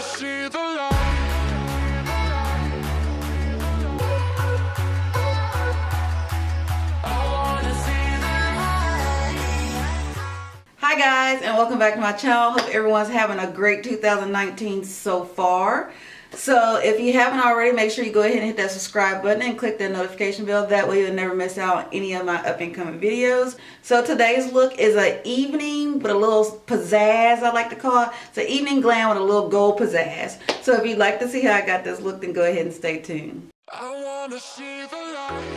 see the light. Hi guys, and welcome back to my channel. Hope everyone's having a great 2019 so far. So if you haven't already, make sure you go ahead and hit that subscribe button and click that notification bell. That way you'll never miss out on any of my up and coming videos. So today's look is an evening with a little pizzazz, I like to call it. It's an evening glam with a little gold pizzazz. So if you'd like to see how I got this look, then go ahead and stay tuned. I wanna see the light.